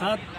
7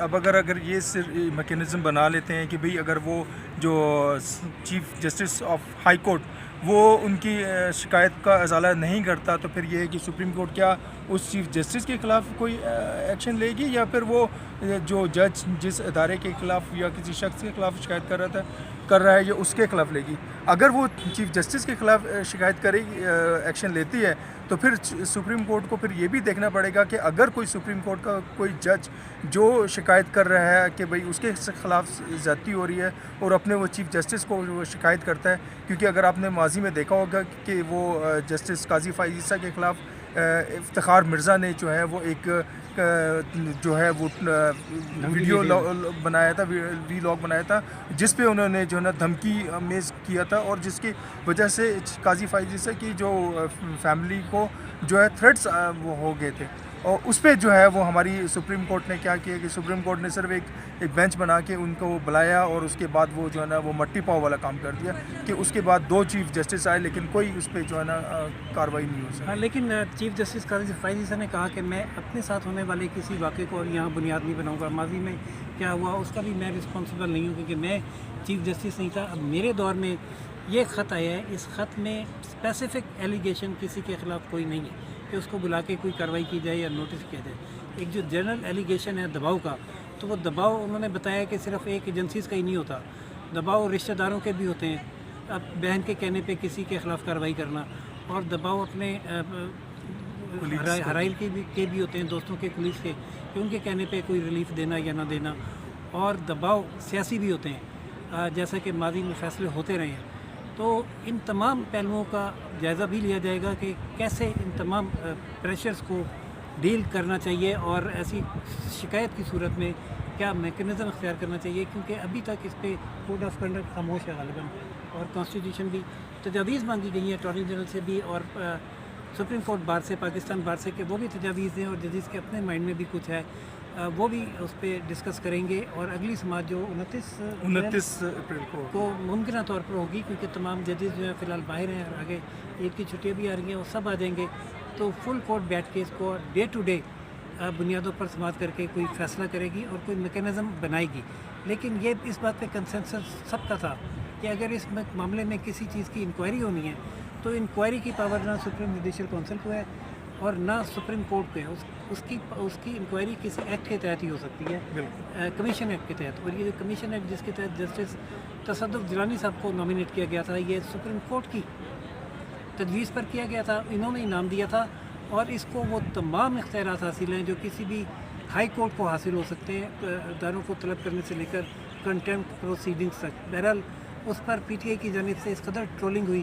اب اگر یہ میکینزم بنا لیتے ہیں کہ بھئی اگر وہ جو chief justice of high court وہ ان کی شکایت کا ازالہ نہیں کرتا، تو پھر یہ ہے کہ سپریم کورٹ کیا اس چیف جسٹس کے خلاف کوئی ایکشن لے گی، یا پھر وہ جو جج جس ادارے کے خلاف یا کسی شخص کے خلاف شکایت کر رہا ہے یا اس کے خلاف لے گی؟ اگر وہ چیف جسٹس کے خلاف شکایت کرے گی، ایکشن لیتی ہے، تو پھر سپریم کورٹ کو پھر یہ بھی دیکھنا پڑے گا کہ اگر کوئی سپریم کورٹ کا کوئی جج جو شکایت کر رہا ہے کہ بھئی اس کے خلاف زیادتی ہو رہی ہے اور اپنے وہ چیف جسٹس کو وہ شکایت کرتا ہے، کیونکہ اگر آپ نے ماضی میں دیکھا ہوگا کہ وہ جسٹس قاضی فائز عیسیٰ کے خلاف افتخار مرزا نے جو ہے وہ ایک جو ہے وہ ویڈیو بنایا تھا، وی لاگ بنایا تھا، جس پہ انہوں نے جو ہے نا دھمکی آمیز کیا تھا، اور جس کی وجہ سے قاضی فائز عیسیٰ کی جو فیملی کو جو ہے تھریٹس وہ ہو گئے تھے، اور اس پہ جو ہے وہ ہماری سپریم کورٹ نے کیا کیا کہ سپریم کورٹ نے صرف ایک بینچ بنا کے ان کو بلایا، اور اس کے بعد وہ جو ہے نا وہ مٹی پاؤ والا کام کر دیا کہ اس کے بعد 2 چیف جسٹس آئے، لیکن کوئی اس پہ جو ہے نا کارروائی نہیں ہو سکی۔ ہاں، لیکن چیف جسٹس قاضی فائز عیسیٰ نے کہا کہ میں اپنے ساتھ ہونے والے کسی واقعے کو اور یہاں بنیاد نہیں بناؤں گا، ماضی میں کیا ہوا اس کا بھی میں رسپانسبل نہیں ہوں، کیونکہ میں چیف جسٹس نہیں تھا۔ اب میرے دور میں یہ خط آیا ہے، اس خط میں اسپیسیفک ایلیگیشن کسی کے خلاف کوئی نہیں ہے کہ اس کو بلا کے کوئی کارروائی کی جائے یا نوٹس کیا جائے۔ ایک جو جنرل ایلیگیشن ہے دباؤ کا، تو وہ دباؤ انہوں نے بتایا کہ صرف ایک ایجنسیز کا ہی نہیں ہوتا، دباؤ رشتہ داروں کے بھی ہوتے ہیں، اب بہن کے کہنے پہ کسی کے خلاف کارروائی کرنا، اور دباؤ اپنے حرائل کے بھی ہوتے ہیں، دوستوں کے، پولیس کے، کہ ان کے کہنے پہ کوئی ریلیف دینا یا نہ دینا، اور دباؤ سیاسی بھی ہوتے ہیں، جیسا کہ ماضی میں فیصلے ہوتے رہے ہیں۔ تو ان تمام پہلوؤں کا جائزہ بھی لیا جائے گا کہ کیسے ان تمام پریشرز کو ڈیل کرنا چاہیے، اور ایسی شکایت کی صورت میں کیا میکنزم اختیار کرنا چاہیے، کیونکہ ابھی تک اس پہ کوڈ آف کنڈکٹ خاموش ہے غالباً، اور کانسٹیٹیوشن بھی تجاویز مانگی گئی ہیں اٹارنی جنرل سے بھی اور سپریم کورٹ بار سے، پاکستان بار سے، کہ وہ بھی تجاویز ہیں، اور ججز کے اپنے مائنڈ میں بھی کچھ ہے، وہ بھی اس پہ ڈسکس کریں گے۔ اور اگلی سماعت جو 29 اپریل کو ممکنہ طور پر ہوگی، کیونکہ تمام ججز جو ہیں فی الحال باہر ہیں، اور آگے عید کی چھٹیاں بھی آ رہی ہیں، وہ سب آ جائیں گے، تو فل کورٹ بیٹھ کے اس کو ڈے ٹو ڈے بنیادوں پر سماعت کر کے کوئی فیصلہ کرے گی اور کوئی میکینزم بنائے گی۔ لیکن یہ اس بات پہ کنسنسس سب کا تھا کہ اگر اس معاملے میں کسی چیز کی انکوائری ہونی ہے تو انکوائری کی پاور نہ سپریم جوڈیشل کونسل کو ہے اور نہ سپریم کورٹ کو ہے، اس کی انکوائری کسی ایکٹ کے تحت ہی ہو سکتی ہے، کمیشن ایکٹ کے تحت، اور یہ کمیشن ایکٹ جس کے تحت جسٹس تصدق جیلانی صاحب کو نامینیٹ کیا گیا تھا، یہ سپریم کورٹ کی تجویز پر کیا گیا تھا، انہوں نے انعام دیا تھا، اور اس کو وہ تمام اختیارات حاصل ہیں جو کسی بھی ہائی کورٹ کو حاصل ہو سکتے ہیں، اداروں کو طلب کرنے سے لے کر کنٹیمپٹ پروسیڈنگس تک۔ بہرحال اس پر پی ٹی آئی کی جانب سے اس قدر ٹرولنگ ہوئی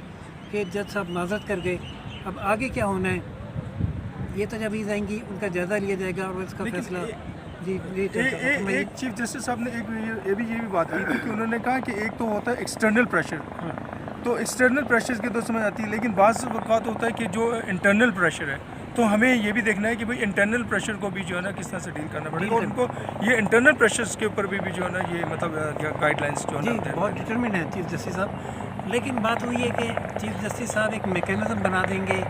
کہ جج صاحب معذرت کر گئے۔ اب آگے کیا ہونا ہے، یہ تجاویز آئیں گی، ان کا جائزہ لیا جائے گا اور اس کا فیصلہ۔ ایک چیف جسٹس صاحب نے یہ بھی بات کی تھی کہ انہوں نے کہا کہ ایک تو ہوتا ہے ایکسٹرنل پریشر، تو ایکسٹرنل پریشر کی تو سمجھ آتی ہے، لیکن بعض اوقات ہوتا ہے کہ جو انٹرنل پریشر ہے، تو ہمیں یہ بھی دیکھنا ہے کہ بھئی انٹرنل پریشر کو بھی جو ہے نا کس طرح سے ڈیل کرنا پڑے گا، اور ان کو یہ انٹرنل پریشرز کے اوپر بھی جو ہے نا یہ مطلب گائیڈ لائنس جو ہے نا بہت ڈٹرمنٹ ہیں چیف جسٹس صاحب، لیکن بات ہوئی ہے کہ چیف جسٹس صاحب ایک میکینزم بنا دیں گے،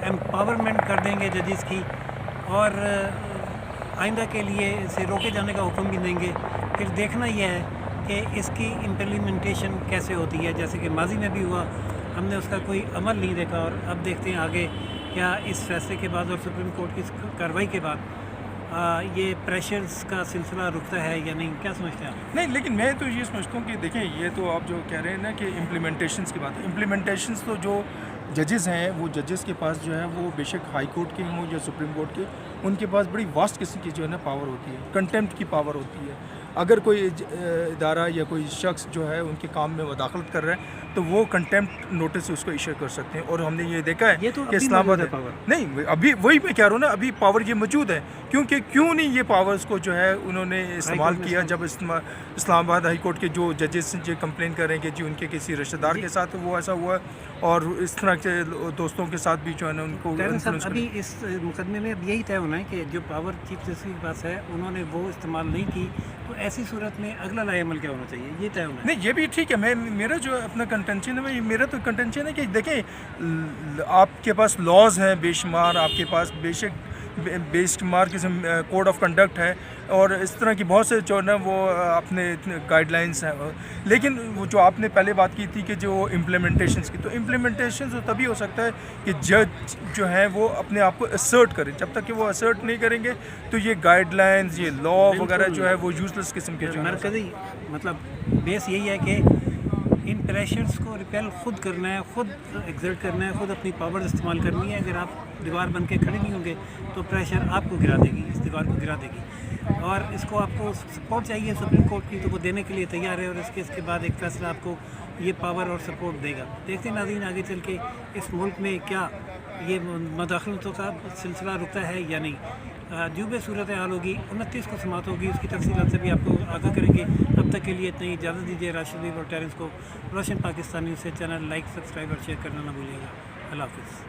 امپاورمنٹ کر دیں گے ججز کی، اور آئندہ کے لیے اسے روکے جانے کا حکم بھی دیں گے۔ پھر دیکھنا یہ ہے کہ اس کی امپلیمنٹیشن کیسے ہوتی ہے، جیسے کہ ماضی میں بھی ہوا، ہم نے اس کا کوئی عمل نہیں دیکھا، اور اب دیکھتے ہیں آگے کیا اس فیصلے کے بعد اور سپریم کورٹ کی کارروائی کے بعد یہ پریشرز کا سلسلہ رکتا ہے یا نہیں، کیا سمجھتے ہیں آپ؟ نہیں، لیکن میں تو یہ سمجھتا ہوں کہ دیکھیں، یہ تو آپ جو کہہ رہے ہیں نا کہ امپلیمنٹیشنز کی بات ہے، امپلیمنٹیشنز تو جو ججز ہیں وہ ججز کے پاس جو ہے وہ بے شک ہائی کورٹ کے ہوں یا سپریم کورٹ کے، ان کے پاس بڑی واسٹ قسم کی جو ہے نا پاور ہوتی ہے، کنٹیمپٹ کی پاور ہوتی ہے۔ اگر کوئی ادارہ یا کوئی شخص جو ہے ان کے کام میں مداخلت کر رہا ہے تو وہ کنٹیمپٹ نوٹس اس کو ایشو کر سکتے ہیں، اور ہم نے یہ دیکھا ہے کہ اسلام آباد نہیں، ابھی وہی میں کہہ رہا ہوں نا، ابھی پاور یہ موجود ہے، کیونکہ کیوں نہیں یہ پاورز کو جو ہے انہوں نے استعمال کیا جب اسلام آباد ہائی کورٹ کے جو ججز جو کمپلین کر رہے ہیں کہ جی ان کے کسی رشتہ دار کے ساتھ وہ ایسا ہوا ہے، اور اس طرح کے دوستوں کے ساتھ بھی جو ہے نا ان کو ابھی اس مقدمے میں اب یہی طے ہونا ہے کہ جو پاور چیف جسٹس کے پاس ہے انہوں نے وہ استعمال نہیں کی، تو ایسی صورت میں اگلا لائے عمل کیا ہونا چاہیے، یہ طے ہونا ہے؟ نہیں یہ بھی ٹھیک ہے، میرا جو اپنا کنٹینشن ہے میرا تو کنٹینشن ہے کہ دیکھیں آپ کے پاس لاز ہیں بے شمار، آپ کے پاس بے شمار قسم کوڈ آف کنڈکٹ ہے اور اس طرح کی بہت سے جو نا وہ اپنے گائیڈ لائنس ہیں، لیکن وہ جو آپ نے پہلے بات کی تھی کہ جو امپلیمنٹیشنس کی، تو امپلیمنٹیشن تو تبھی ہو سکتا ہے کہ جج جو ہیں وہ اپنے آپ کو اسرٹ کریں، جب تک کہ وہ اسرٹ نہیں کریں گے تو یہ گائیڈ لائنز، یہ لا وغیرہ جو ہے وہ یوزلیس قسم کے جو ہے مرکزی مطلب بیس یہی ہے کہ ان پریشرز کو ریپیل خود کرنا ہے، خود ایگزرٹ کرنا ہے، خود اپنی پاور استعمال کرنی ہے. اگر آپ دیوار بن کے کھڑے نہیں ہوں گے تو پریشر آپ کو گرا دے گی، اس دیوار کو گرا دے گی. اور اس کو آپ کو سپورٹ چاہیے سپریم کورٹ کی، تو وہ دینے کے لیے تیار ہے، اور اس کے بعد ایک فیصلہ آپ کو یہ پاور اور سپورٹ دے گا. دیکھتے ہیں ناظرین آگے چل کے اس ملک میں کیا یہ مداخلتوں کا سلسلہ رکتا ہے یا نہیں. جو بھی صورت حال ہوگی 29 کو سماعت ہوگی، اس کی تفصیلات سے بھی آپ کو آگاہ کریں گے. اب تک کے لیے اتنا ہی، اجازت دیجیے. راشد حبیب اور ٹیرنس کو روشن پاکستانی سے چینل لائک، سبسکرائب اور شیئر کرنا نہ بھولیے گا. اللہ حافظ.